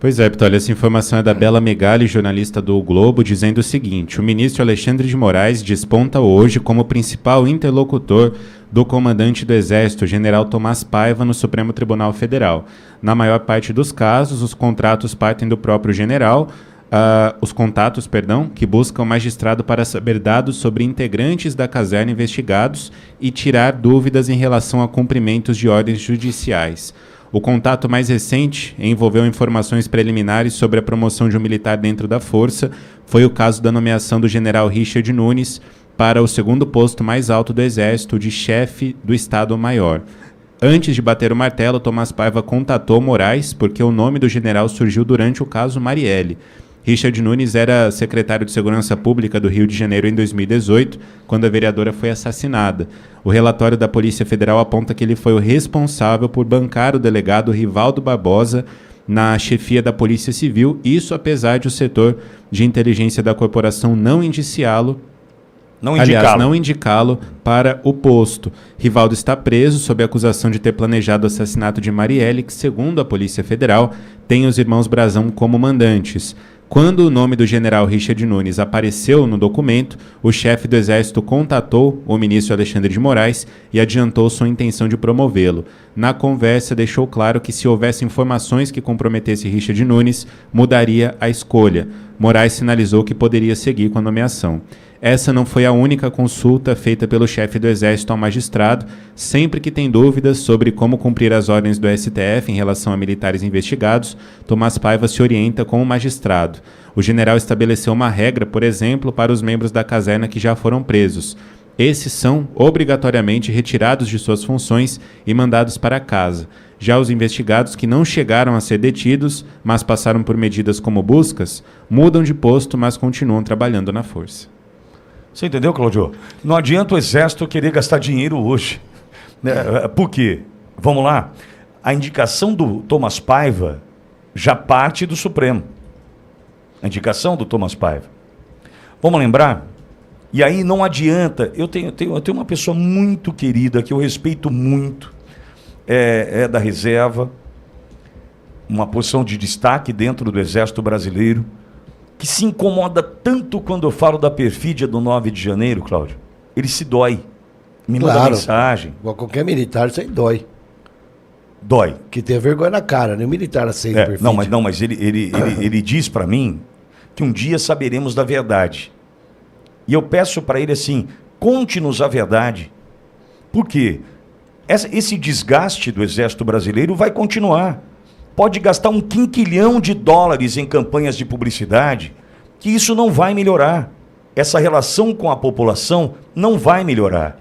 Pois é, Pitoli, essa informação é da Bela Megali, jornalista do O Globo, dizendo o seguinte: o ministro Alexandre de Moraes desponta hoje como principal interlocutor do comandante do Exército, general Tomás Paiva, no Supremo Tribunal Federal. Na maior parte dos casos, os contratos partem do próprio general, os contatos, que buscam o magistrado para saber dados sobre integrantes da caserna investigados e tirar dúvidas em relação a cumprimentos de ordens judiciais. O contato mais recente envolveu informações preliminares sobre a promoção de um militar dentro da Força. Foi o caso da nomeação do general Richard Nunes para o segundo posto mais alto do Exército, de chefe do Estado-Maior. Antes de bater o martelo, Tomás Paiva contatou Moraes porque o nome do general surgiu durante o caso Marielle. Richard Nunes era secretário de Segurança Pública do Rio de Janeiro em 2018, quando a vereadora foi assassinada. O relatório da Polícia Federal aponta que ele foi o responsável por bancar o delegado Rivaldo Barbosa na chefia da Polícia Civil, isso apesar de o setor de inteligência da corporação não indicá-lo para o posto. Rivaldo está preso sob a acusação de ter planejado o assassinato de Marielle, que, segundo a Polícia Federal, tem os irmãos Brazão como mandantes. Quando o nome do general Richard Nunes apareceu no documento, o chefe do Exército contatou o ministro Alexandre de Moraes e adiantou sua intenção de promovê-lo. Na conversa, deixou claro que se houvesse informações que comprometessem Richard Nunes, mudaria a escolha. Moraes sinalizou que poderia seguir com a nomeação. Essa não foi a única consulta feita pelo chefe do Exército ao magistrado. Sempre que tem dúvidas sobre como cumprir as ordens do STF em relação a militares investigados, Tomás Paiva se orienta com o magistrado. O general estabeleceu uma regra, por exemplo, para os membros da caserna que já foram presos. Esses são obrigatoriamente retirados de suas funções e mandados para casa. Já os investigados que não chegaram a ser detidos, mas passaram por medidas como buscas, mudam de posto, mas continuam trabalhando na força. Você entendeu, Cláudio? Não adianta o Exército querer gastar dinheiro hoje. Por quê? Vamos lá. A indicação do Tomás Paiva já parte do Supremo. A indicação do Tomás Paiva. Vamos lembrar? E aí não adianta. Eu tenho uma pessoa muito querida, que eu respeito muito. É da reserva. Uma posição de destaque dentro do Exército Brasileiro, que se incomoda tanto quando eu falo da perfídia do 9 de janeiro, Cláudio. Ele se dói. Me manda mensagem. Qualquer militar, isso aí dói. Dói. Que tem vergonha na cara, né? O militar aceita perfídia. Não, mas ele diz para mim que um dia saberemos da verdade. E eu peço para ele assim, conte-nos a verdade. Por quê? Esse desgaste do Exército Brasileiro vai continuar. Pode gastar $1 quinquilhão em campanhas de publicidade, que isso não vai melhorar. Essa relação com a população não vai melhorar.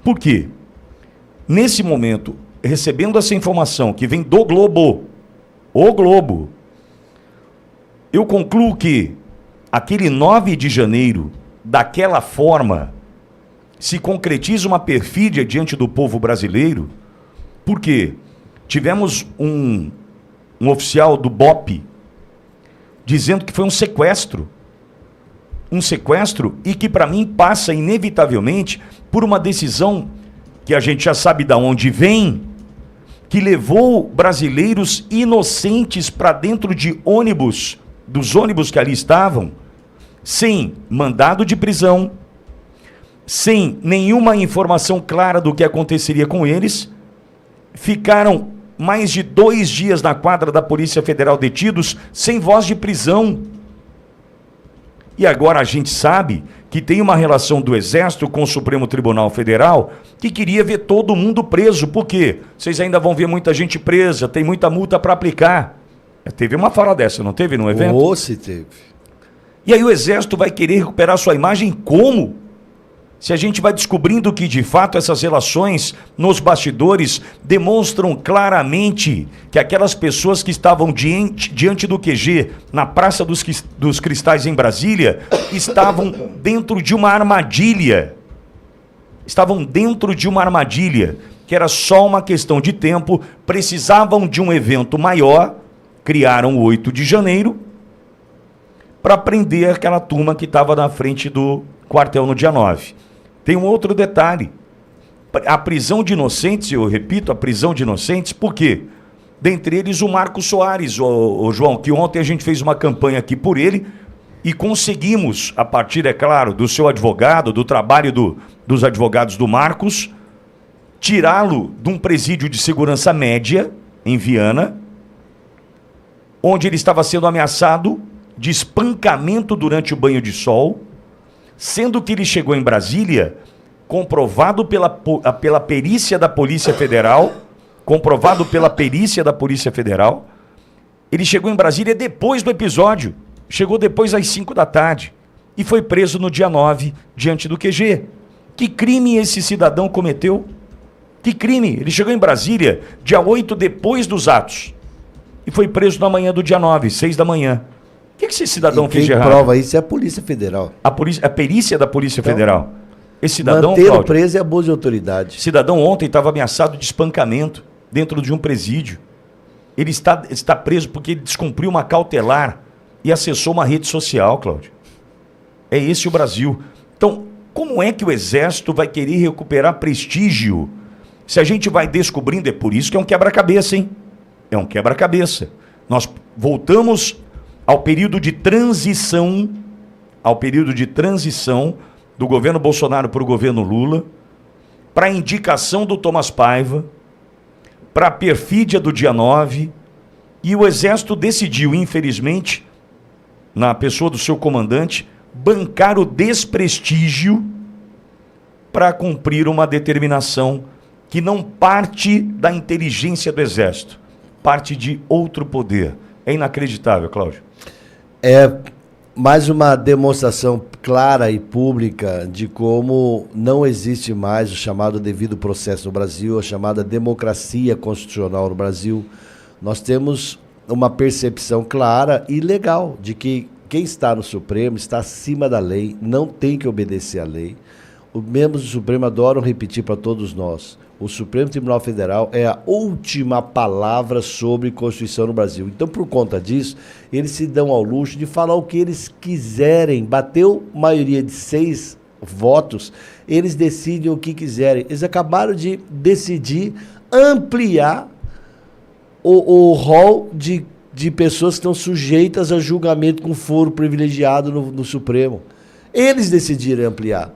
Por quê? Nesse momento, recebendo essa informação que vem do Globo, eu concluo que aquele 9 de janeiro, daquela forma, se concretiza uma perfídia diante do povo brasileiro, porque tivemos um oficial do BOP dizendo que foi um sequestro e que para mim passa inevitavelmente por uma decisão que a gente já sabe de onde vem, que levou brasileiros inocentes para dentro de ônibus, dos ônibus que ali estavam, sem mandado de prisão, sem nenhuma informação clara do que aconteceria com eles, ficaram mais de 2 dias na quadra da Polícia Federal detidos, sem voz de prisão. E agora a gente sabe que tem uma relação do Exército com o Supremo Tribunal Federal que queria ver todo mundo preso. Por quê? Vocês ainda vão ver muita gente presa, tem muita multa para aplicar. Teve uma fala dessa, não teve no evento? Se teve. E aí o Exército vai querer recuperar sua imagem como? Se a gente vai descobrindo que, de fato, essas relações nos bastidores demonstram claramente que aquelas pessoas que estavam diante do QG, na Praça dos Cristais em Brasília, estavam dentro de uma armadilha. Estavam dentro de uma armadilha, que era só uma questão de tempo, precisavam de um evento maior, criaram o 8 de janeiro, para prender aquela turma que estava na frente do quartel no dia 9. Tem um outro detalhe. A prisão de inocentes, eu repito, a prisão de inocentes, por quê? Dentre eles o Marcos Soares, o João, que ontem a gente fez uma campanha aqui por ele e conseguimos, a partir, é claro, do seu advogado, do trabalho dos advogados do Marcos, tirá-lo de um presídio de segurança média em Viana, onde ele estava sendo ameaçado de espancamento durante o banho de sol, sendo que ele chegou em Brasília, comprovado pela perícia da Polícia Federal, ele chegou em Brasília depois do episódio, chegou depois às 5 da tarde, e foi preso no dia 9, diante do QG. Que crime esse cidadão cometeu? Que crime? Ele chegou em Brasília dia 8, depois dos atos, e foi preso na manhã do dia 9, 6 da manhã. O que esse cidadão fez de errado? Quem prova isso é a Polícia Federal. A perícia da Polícia Federal. Esse cidadão, manter-o preso é abuso de autoridade. Cidadão ontem estava ameaçado de espancamento dentro de um presídio. Ele está preso porque ele descumpriu uma cautelar e acessou uma rede social, Cláudio. É esse o Brasil. Então, como é que o Exército vai querer recuperar prestígio se a gente vai descobrindo? É por isso que é um quebra-cabeça, hein? É um quebra-cabeça. Nós voltamos ao período de transição, do governo Bolsonaro para o governo Lula, para a indicação do Thomas Paiva, para a perfídia do dia 9, e o Exército decidiu, infelizmente, na pessoa do seu comandante, bancar o desprestígio para cumprir uma determinação que não parte da inteligência do Exército, parte de outro poder. É inacreditável, Cláudio. É mais uma demonstração clara e pública de como não existe mais o chamado devido processo no Brasil, a chamada democracia constitucional no Brasil. Nós temos uma percepção clara e legal de que quem está no Supremo está acima da lei, não tem que obedecer à lei. Os membros do Supremo adoram repetir para todos nós: o Supremo Tribunal Federal é a última palavra sobre Constituição no Brasil. Então, por conta disso, eles se dão ao luxo de falar o que eles quiserem. Bateu maioria de 6 votos, eles decidem o que quiserem. Eles acabaram de decidir ampliar o rol de pessoas que estão sujeitas a julgamento com foro privilegiado no Supremo. Eles decidiram ampliar.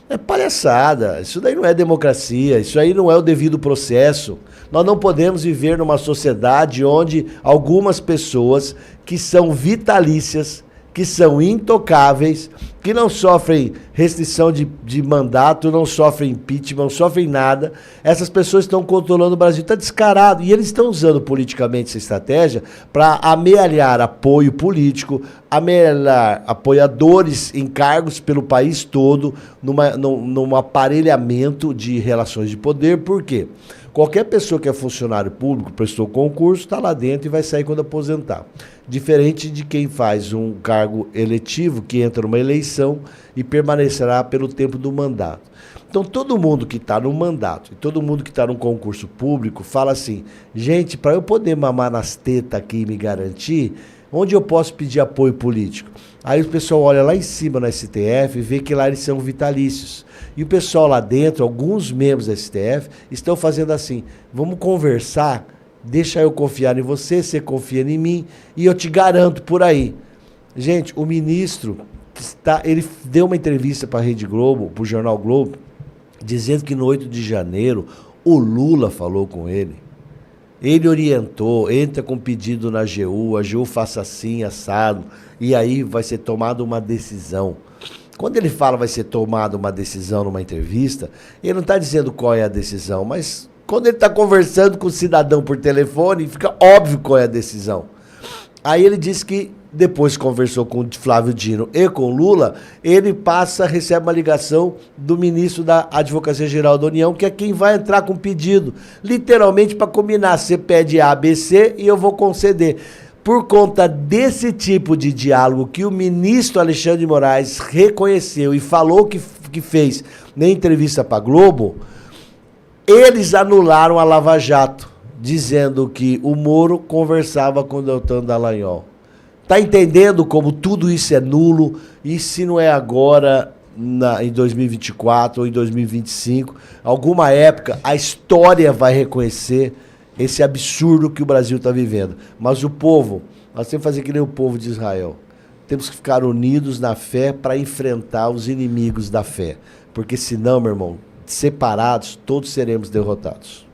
É palhaçada, isso daí não é democracia, isso aí não é o devido processo. Nós não podemos viver numa sociedade onde algumas pessoas que são vitalícias, que são intocáveis, que não sofrem restrição de mandato, não sofrem impeachment, não sofrem nada, essas pessoas estão controlando o Brasil. Está descarado. E eles estão usando politicamente essa estratégia para amealhar apoio político, amealhar apoiadores em cargos pelo país todo, num aparelhamento de relações de poder. Por quê? Qualquer pessoa que é funcionário público, prestou concurso, está lá dentro e vai sair quando aposentar. Diferente de quem faz um cargo eletivo, que entra numa eleição e permanecerá pelo tempo do mandato. Então, todo mundo que está no mandato e todo mundo que está num concurso público fala assim: gente, para eu poder mamar nas tetas aqui e me garantir, onde eu posso pedir apoio político? Aí o pessoal olha lá em cima no STF e vê que lá eles são vitalícios. E o pessoal lá dentro, alguns membros do STF, estão fazendo assim: vamos conversar, deixa eu confiar em você confia em mim e eu te garanto por aí. Gente, o ministro, ele deu uma entrevista para a Rede Globo, para o Jornal Globo, dizendo que no 8 de janeiro o Lula falou com ele. Ele orientou, entra com pedido na AGU, a AGU faça assim, assado, e aí vai ser tomada uma decisão. Quando ele fala vai ser tomada uma decisão numa entrevista, ele não está dizendo qual é a decisão, mas quando ele está conversando com o cidadão por telefone, fica óbvio qual é a decisão. Aí ele disse que depois conversou com o Flávio Dino e com o Lula, ele recebe uma ligação do ministro da Advocacia Geral da União, que é quem vai entrar com pedido, literalmente para combinar: você pede A, B, C e eu vou conceder. Por conta desse tipo de diálogo que o ministro Alexandre de Moraes reconheceu e falou que fez na entrevista para a Globo, eles anularam a Lava Jato, dizendo que o Moro conversava com o Deltan Dallagnol. Está entendendo como tudo isso é nulo? E se não é agora, em 2024 ou em 2025, alguma época a história vai reconhecer esse absurdo que o Brasil está vivendo. Mas o povo, nós temos que fazer que nem o povo de Israel. Temos que ficar unidos na fé para enfrentar os inimigos da fé. Porque senão, meu irmão, separados, todos seremos derrotados.